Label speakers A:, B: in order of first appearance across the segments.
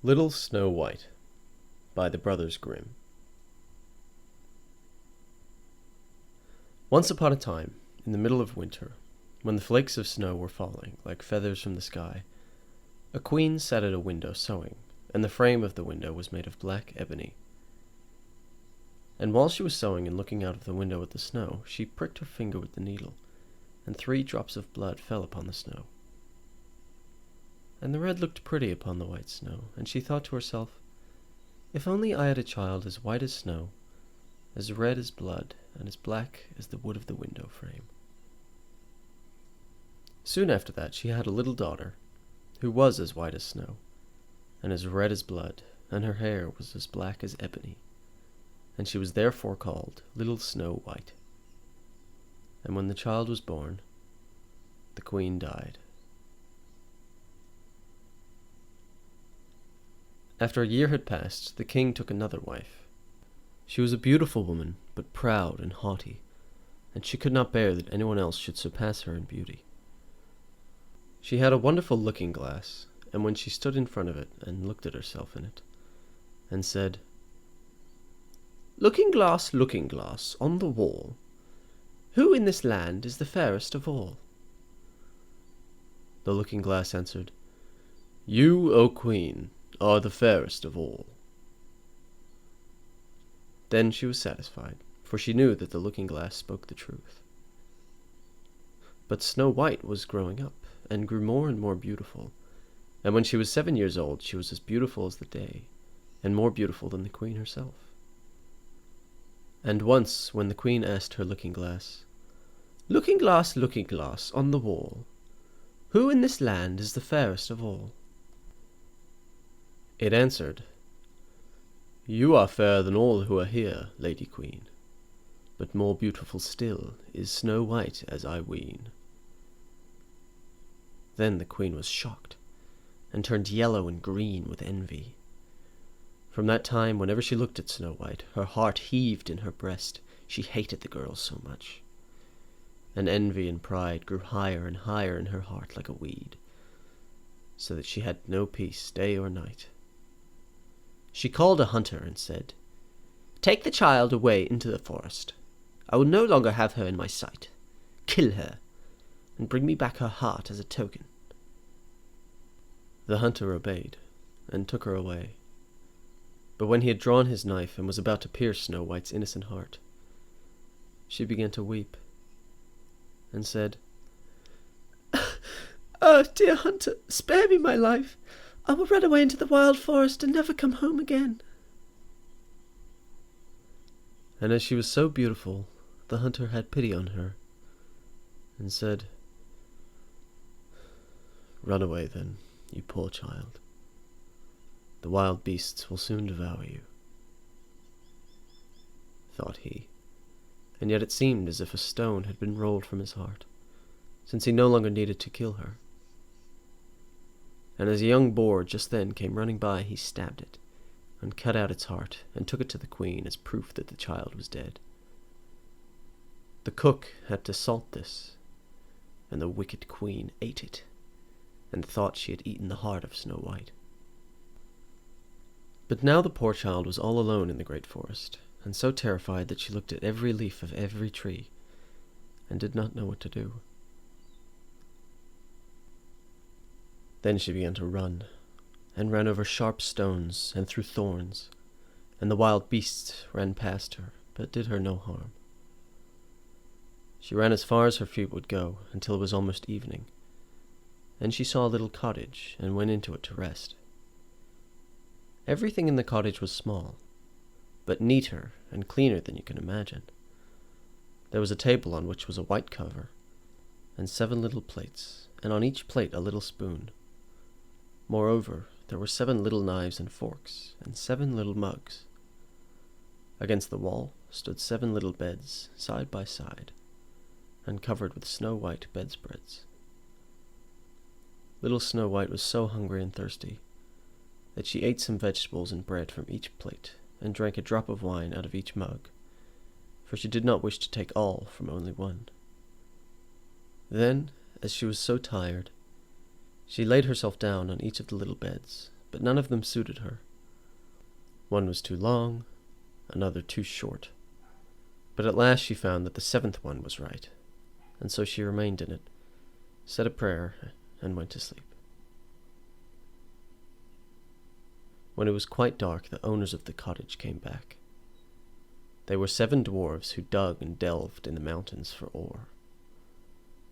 A: Little Snow White by the Brothers Grimm. Once upon a time, in the middle of winter, when the flakes of snow were falling like feathers from the sky, a queen sat at a window sewing, and the frame of the window was made of black ebony. And while she was sewing and looking out of the window at the snow, she pricked her finger with the needle, and 3 drops of blood fell upon the snow. And the red looked pretty upon the white snow, and she thought to herself, "If only I had a child as white as snow, as red as blood, and as black as the wood of the window frame." Soon after that she had a little daughter, who was as white as snow, and as red as blood, and her hair was as black as ebony, and she was therefore called Little Snow White. And when the child was born, the queen died. After a year had passed, the king took another wife. She was a beautiful woman, but proud and haughty, and she could not bear that anyone else should surpass her in beauty. She had a wonderful looking-glass, and when she stood in front of it and looked at herself in it, and said, looking glass, on the wall, who in this land is the fairest of all?" The looking-glass answered, "You, O Queen, are the fairest of all." Then she was satisfied, for she knew that the looking-glass spoke the truth. But Snow White was growing up, and grew more and more beautiful, and when she was 7 years old she was as beautiful as the day, and more beautiful than the queen herself. And once, when the queen asked her looking-glass, looking glass, on the wall, who in this land is the fairest of all?" It answered, "You are fairer than all who are here, Lady Queen, but more beautiful still is Snow White, as I ween." Then the queen was shocked, and turned yellow and green with envy. From that time, whenever she looked at Snow White, her heart heaved in her breast, she hated the girl so much. And envy and pride grew higher and higher in her heart like a weed, so that she had no peace day or night. She called a hunter and said, "Take the child away into the forest. I will no longer have her in my sight. Kill her, and bring me back her heart as a token." The hunter obeyed, and took her away. But when he had drawn his knife and was about to pierce Snow White's innocent heart, she began to weep, and said, "Oh, dear hunter, spare me my life. I will run away into the wild forest and never come home again." And as she was so beautiful, the hunter had pity on her, and said, "Run away then, you poor child. The wild beasts will soon devour you," thought he, and yet it seemed as if a stone had been rolled from his heart, since he no longer needed to kill her. And as a young boar just then came running by, he stabbed it, and cut out its heart, and took it to the queen as proof that the child was dead. The cook had to salt this, and the wicked queen ate it, and thought she had eaten the heart of Snow White. But now the poor child was all alone in the great forest, and so terrified that she looked at every leaf of every tree, and did not know what to do. Then she began to run, and ran over sharp stones and through thorns, and the wild beasts ran past her, but did her no harm. She ran as far as her feet would go, until it was almost evening. Then she saw a little cottage, and went into it to rest. Everything in the cottage was small, but neater and cleaner than you can imagine. There was a table on which was a white cover, and 7 little plates, and on each plate a little spoon. Moreover, there were 7 little knives and forks, and 7 little mugs. Against the wall stood 7 little beds, side by side, and covered with snow-white bedspreads. Little Snow White was so hungry and thirsty that she ate some vegetables and bread from each plate, and drank a drop of wine out of each mug, for she did not wish to take all from only one. Then, as she was so tired, she laid herself down on each of the little beds, but none of them suited her. One was too long, another too short. But at last she found that the 7th one was right, and so she remained in it, said a prayer, and went to sleep. When it was quite dark, the owners of the cottage came back. They were 7 dwarves who dug and delved in the mountains for ore.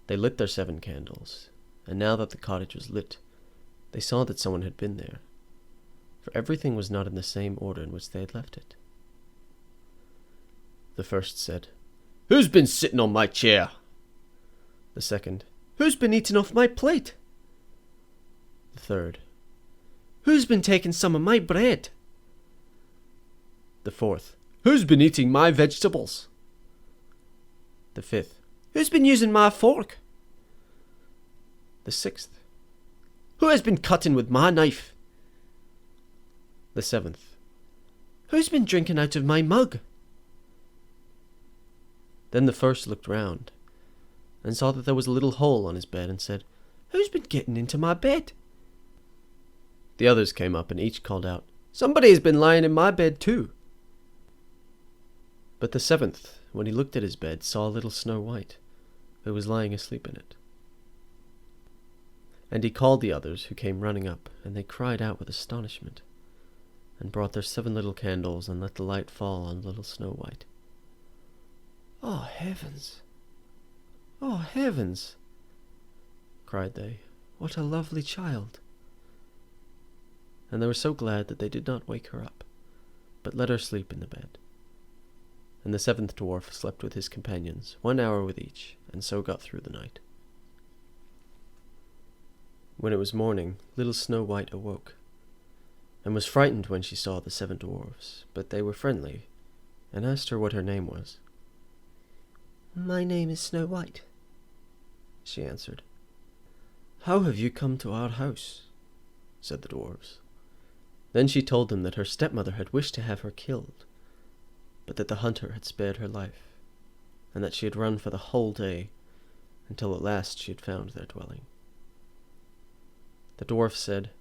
A: They lit their 7 candles, and now that the cottage was lit, they saw that someone had been there, for everything was not in the same order in which they had left it. The first said, "Who's been sitting on my chair?" The second, "Who's been eating off my plate?" The third, "Who's been taking some of my bread?" The fourth, "Who's been eating my vegetables?" The fifth, "Who's been using my fork?" The sixth, "Who has been cutting with my knife?" The seventh, "Who's been drinking out of my mug?" Then the first looked round, and saw that there was a little hole on his bed, and said, "Who's been getting into my bed?" The others came up, and each called out, "Somebody has been lying in my bed too." But the 7th, when he looked at his bed, saw little Snow White, who was lying asleep in it. And he called the others, who came running up, and they cried out with astonishment, and brought their 7 little candles, and let the light fall on little Snow White. "Oh, heavens! Oh, heavens!" cried they. "What a lovely child!" And they were so glad that they did not wake her up, but let her sleep in the bed. And the 7th dwarf slept with his companions, 1 hour with each, and so got through the night. When it was morning, little Snow White awoke, and was frightened when she saw the 7 dwarfs, but they were friendly, and asked her what her name was. "My name is Snow White," she answered. "How have you come to our house?" said the dwarves. Then she told them that her stepmother had wished to have her killed, but that the hunter had spared her life, and that she had run for the whole day, until at last she had found their dwelling. The dwarf said,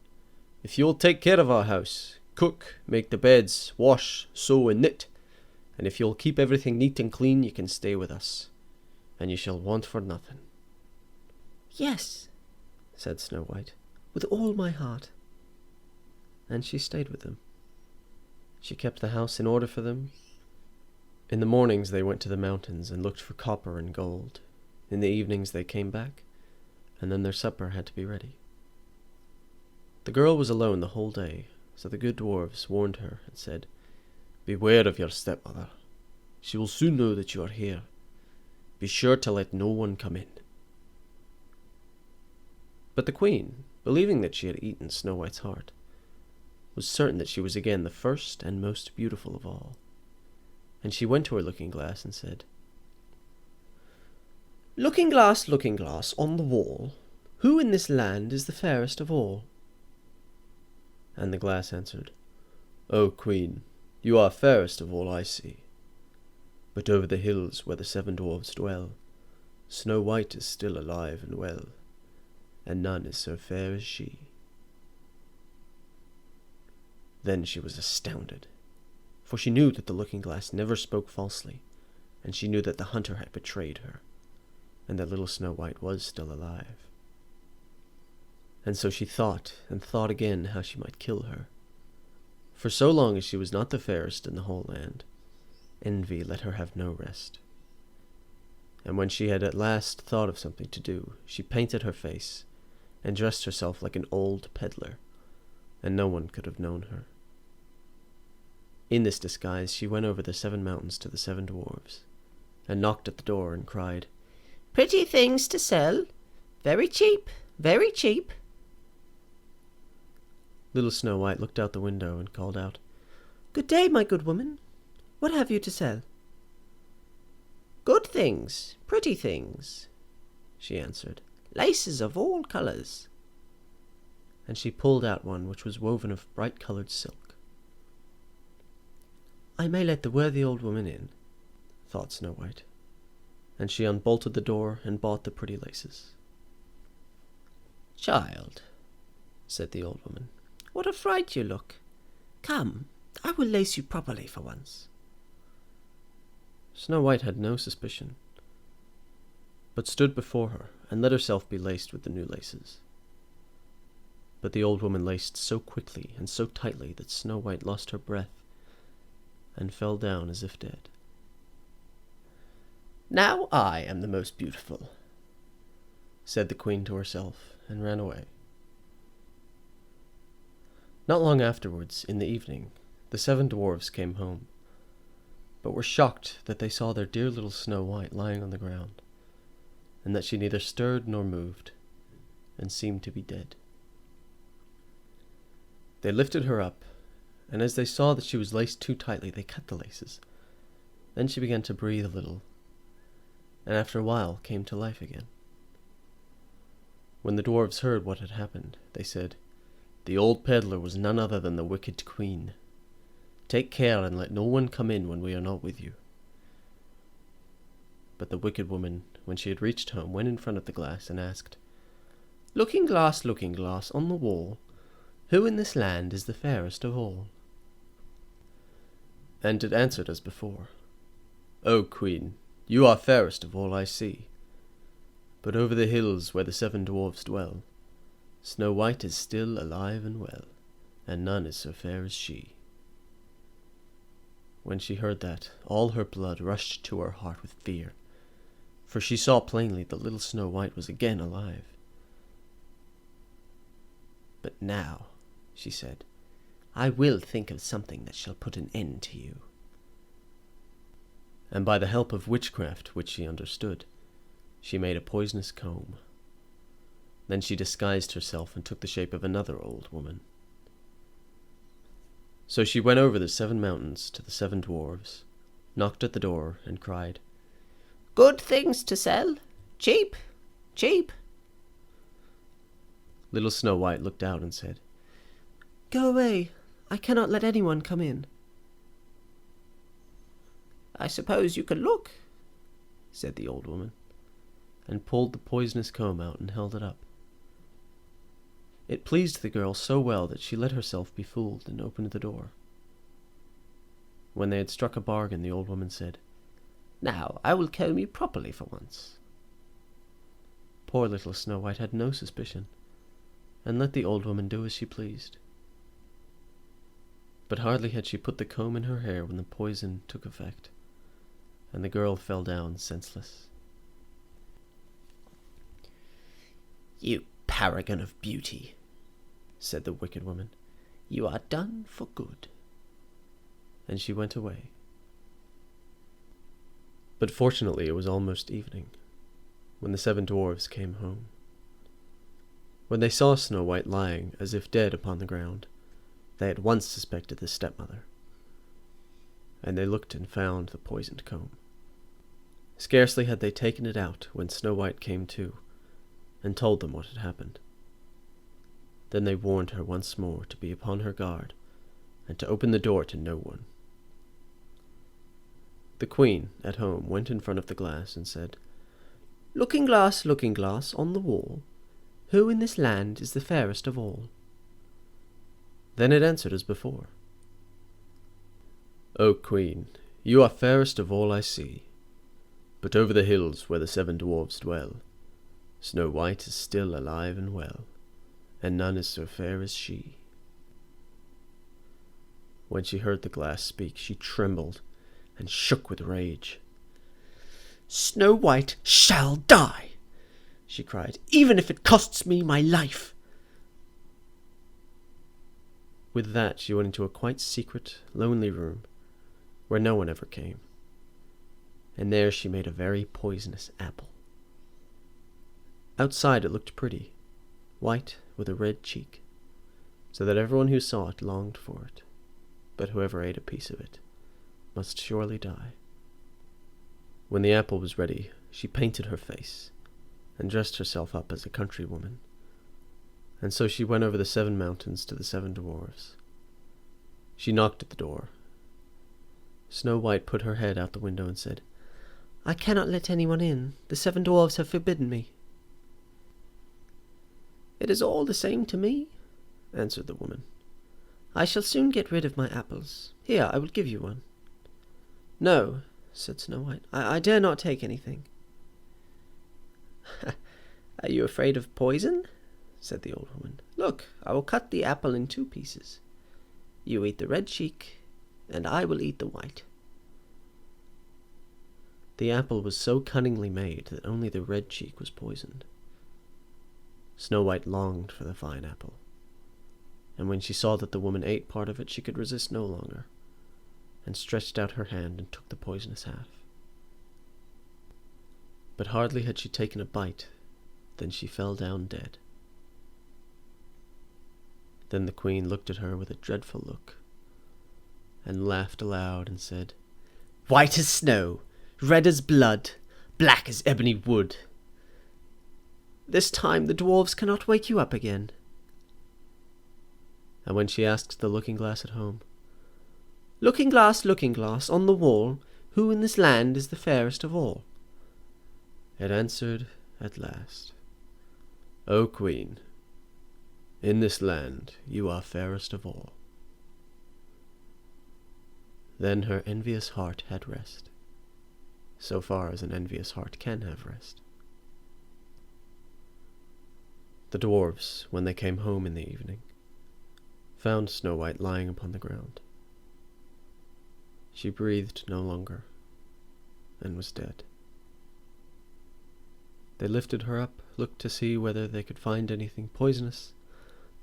A: "If you'll take care of our house, cook, make the beds, wash, sew, and knit, and if you'll keep everything neat and clean, you can stay with us, and you shall want for nothing." "Yes," said Snow White, "with all my heart." And she stayed with them. She kept the house in order for them. In the mornings they went to the mountains and looked for copper and gold. In the evenings they came back, and then their supper had to be ready. The girl was alone the whole day, so the good dwarves warned her and said, "Beware of your stepmother. She will soon know that you are here. Be sure to let no one come in." But the queen, believing that she had eaten Snow White's heart, was certain that she was again the first and most beautiful of all. And she went to her looking-glass and said, looking glass, on the wall, who in this land is the fairest of all?" And the glass answered, "O Queen, you are fairest of all I see. But over the hills where the 7 dwarves dwell, Snow White is still alive and well, and none is so fair as she." Then she was astounded, for she knew that the looking-glass never spoke falsely, and she knew that the hunter had betrayed her, and that little Snow White was still alive. And so she thought and thought again how she might kill her, for so long as she was not the fairest in the whole land, envy let her have no rest. And when she had at last thought of something to do, she painted her face, and dressed herself like an old peddler, and no one could have known her. In this disguise she went over the 7 mountains to the 7 dwarves, and knocked at the door and cried, "Pretty things to sell, very cheap, very cheap." Little Snow White looked out the window and called out, "Good day, my good woman. What have you to sell?" "Good things, pretty things," she answered, "laces of all colours." And she pulled out one which was woven of bright-coloured silk. "I may let the worthy old woman in," thought Snow White, and she unbolted the door and bought the pretty laces. "Child," said the old woman, what a fright you look! Come, I will lace you properly for once." Snow White had no suspicion, but stood before her and let herself be laced with the new laces. But the old woman laced so quickly and so tightly that Snow White lost her breath and fell down as if dead. "Now I am the most beautiful," said the queen to herself, and ran away. Not long afterwards, in the evening, the 7 dwarfs came home, but were shocked that they saw their dear little Snow White lying on the ground, and that she neither stirred nor moved, and seemed to be dead. They lifted her up, and as they saw that she was laced too tightly, they cut the laces. Then she began to breathe a little, and after a while came to life again. When the dwarves heard what had happened, they said, "The old peddler was none other than the wicked queen. Take care and let no one come in when we are not with you." But the wicked woman, when she had reached home, went in front of the glass and asked, looking glass, on the wall, who in this land is the fairest of all?" And it answered as before, "O queen, you are fairest of all I see. But over the hills where the 7 dwarfs dwell, Snow White is still alive and well, and none is so fair as she." When she heard that, all her blood rushed to her heart with fear, for she saw plainly that little Snow White was again alive. "But now," she said, "I will think of something that shall put an end to you." And by the help of witchcraft, which she understood, she made a poisonous comb. Then she disguised herself and took the shape of another old woman. So she went over the 7 mountains to the 7 dwarves, knocked at the door, and cried, "Good things to sell! Cheap! Cheap!" Little Snow White looked out and said, "Go away! I cannot let anyone come in." "I suppose you can look," said the old woman, and pulled the poisonous comb out and held it up. It pleased the girl so well that she let herself be fooled and opened the door. When they had struck a bargain, the old woman said, "Now I will comb you properly for once." Poor little Snow White had no suspicion, and let the old woman do as she pleased. But hardly had she put the comb in her hair when the poison took effect, and the girl fell down senseless. "You paragon of beauty," said the wicked woman, "you are done for good." And she went away. But fortunately it was almost evening, when the 7 dwarfs came home. When they saw Snow White lying as if dead upon the ground, they at once suspected the stepmother, and they looked and found the poisoned comb. Scarcely had they taken it out when Snow White came to, and told them what had happened. Then they warned her once more to be upon her guard, and to open the door to no one. The queen, at home, went in front of the glass and said, looking glass, on the wall, who in this land is the fairest of all?" Then it answered as before, "O queen, you are fairest of all I see, but over the hills where the 7 dwarfs dwell, Snow White is still alive and well, and none is so fair as she." When she heard the glass speak, she trembled and shook with rage. "Snow White shall die," she cried, "even if it costs me my life." With that she went into a quite secret, lonely room, where no one ever came, and there she made a very poisonous apple. Outside it looked pretty, white with a red cheek, so that everyone who saw it longed for it, but whoever ate a piece of it must surely die. When the apple was ready, she painted her face, and dressed herself up as a country woman, and so she went over the 7 mountains to the 7 dwarfs. She knocked at the door. Snow White put her head out the window and said, "I cannot let anyone in. The 7 dwarfs have forbidden me." "It is all the same to me," answered the woman. "I shall soon get rid of my apples. Here, I will give you one." "No," said Snow White, I dare not take anything." "Are you afraid of poison?" said the old woman. "Look, I will cut the apple in 2 pieces. You eat the red cheek, and I will eat the white." The apple was so cunningly made that only the red cheek was poisoned. Snow White longed for the fine apple, and when she saw that the woman ate part of it, she could resist no longer, and stretched out her hand and took the poisonous half. But hardly had she taken a bite than she fell down dead. Then the queen looked at her with a dreadful look, and laughed aloud and said, "White as snow, red as blood, black as ebony wood. This time the dwarves cannot wake you up again." And when she asked the looking-glass at home, looking glass, on the wall, who in this land is the fairest of all?" it answered at last, "O Queen, in this land you are fairest of all." Then her envious heart had rest, so far as an envious heart can have rest. The dwarves, when they came home in the evening, found Snow White lying upon the ground. She breathed no longer, and was dead. They lifted her up, looked to see whether they could find anything poisonous,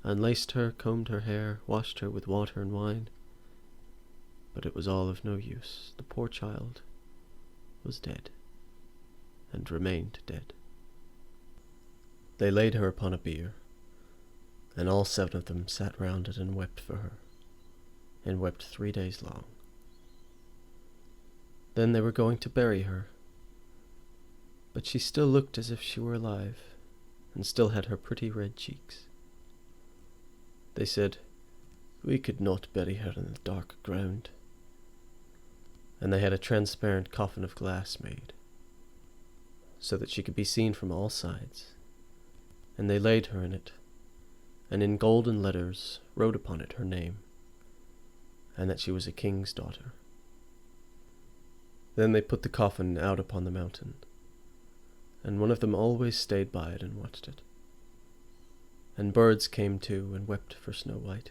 A: unlaced her, combed her hair, washed her with water and wine. But it was all of no use. The poor child was dead, and remained dead. They laid her upon a bier, and all 7 of them sat round it and wept for her, and wept 3 days long. Then they were going to bury her, but she still looked as if she were alive, and still had her pretty red cheeks. They said, "We could not bury her in the dark ground." And they had a transparent coffin of glass made, so that she could be seen from all sides, and they laid her in it, and in golden letters wrote upon it her name, and that she was a king's daughter. Then they put the coffin out upon the mountain, and one of them always stayed by it and watched it. And birds came too and wept for Snow White,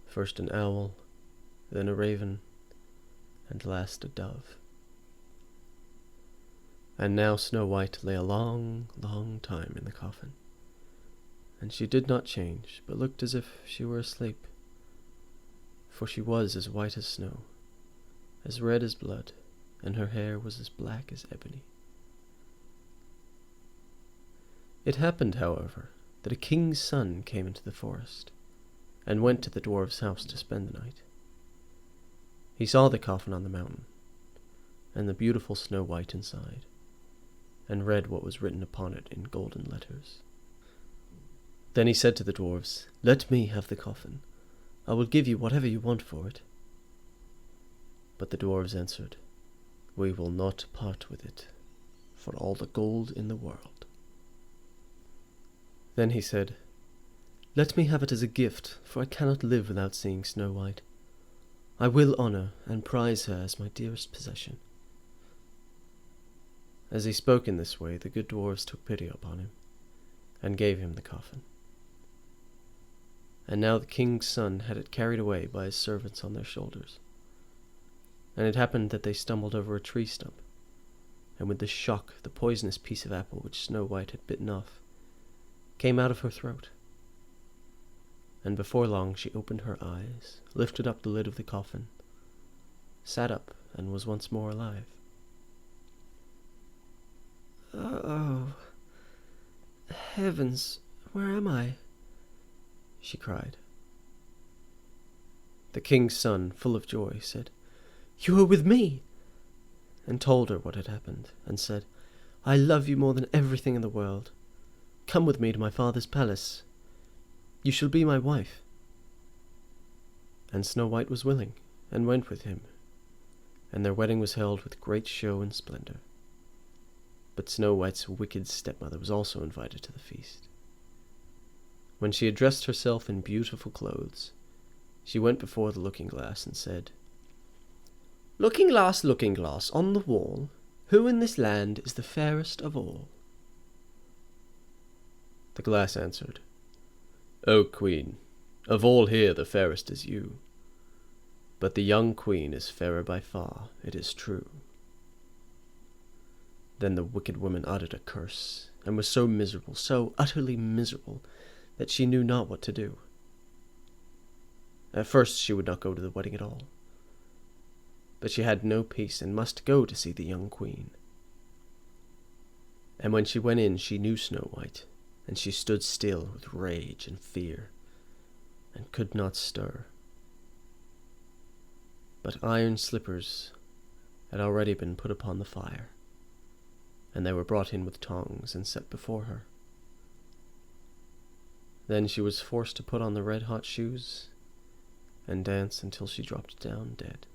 A: first an owl, then a raven, and last a dove. And now Snow White lay a long, long time in the coffin, and she did not change, but looked as if she were asleep, for she was as white as snow, as red as blood, and her hair was as black as ebony. It happened, however, that a king's son came into the forest, and went to the dwarf's house to spend the night. He saw the coffin on the mountain, and the beautiful Snow White inside, and read what was written upon it in golden letters. Then he said to the dwarves, "Let me have the coffin. I will give you whatever you want for it." But the dwarves answered, "We will not part with it for all the gold in the world." Then he said, "Let me have it as a gift, for I cannot live without seeing Snow White. I will honour and prize her as my dearest possession." As he spoke in this way, the good dwarves took pity upon him, and gave him the coffin. And now the king's son had it carried away by his servants on their shoulders. And it happened that they stumbled over a tree stump, and with the shock the poisonous piece of apple which Snow White had bitten off came out of her throat. And before long she opened her eyes, lifted up the lid of the coffin, sat up, and was once more alive. "Oh, heavens, where am I?" she cried. The king's son, full of joy, said, "You are with me," and told her what had happened, and said, "I love you more than everything in the world. Come with me to my father's palace. You shall be my wife." And Snow White was willing, and went with him, and their wedding was held with great show and splendor. But Snow White's wicked stepmother was also invited to the feast. When she had dressed herself in beautiful clothes, She went before the looking-glass and said, looking glass, on the wall, who in this land is the fairest of all? The glass answered, O Queen, of all here the fairest is you. But the young queen is fairer by far, it is true. Then the wicked woman uttered a curse, and was so miserable, so utterly miserable, that she knew not what to do. At first she would not go to the wedding at all, but she had no peace, and must go to see the young queen. And when she went in, she knew Snow White, and she stood still with rage and fear, and could not stir. But iron slippers had already been put upon the fire, and they were brought in with tongs and set before her. Then she was forced to put on the red-hot shoes and dance until she dropped down dead.